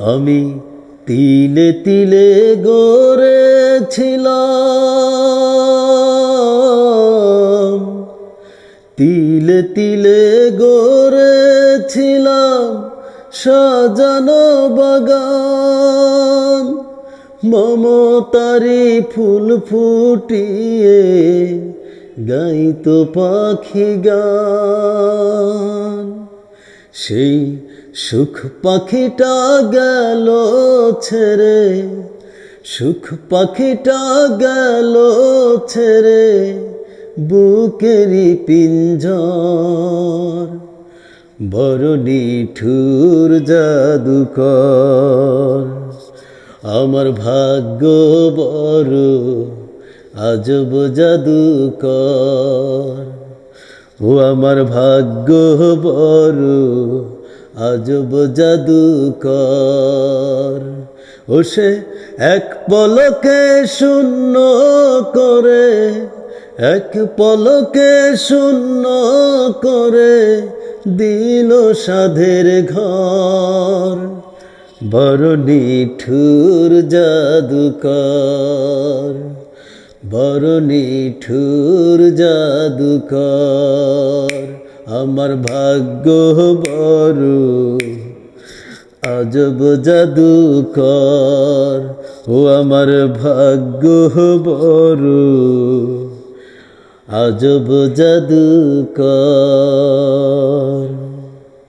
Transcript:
আমি তিলে তিলে গড়েছিলাম, তিলে তিলে গড়েছিলাম সাজানো বাগান। মমতারি ফুল ফুটিয়ে গাইতো পাখি গান। সেই সুখ পাখিটা গেল ছেড়ে, সুখ পাখিটা গেল ছেড়ে বুকেরই পিঞ্জর। বড় নিঠুর জাদুকর আমার ভাগ্য, বড় আজব জাদুকর। ও আমার ভাগ্য বড় আজব জাদুকর। ও সে এক পলকে শূন্য করে, এক পলকে শূন্য করে দিল সাধের ঘর। বড় নিঠুর জাদুকর, বড় নিঠুর জাদুকর। আমার ভাগ্য বড় আজব জাদুকর। ও আমার ভাগ্য বড় আজব জাদুকর।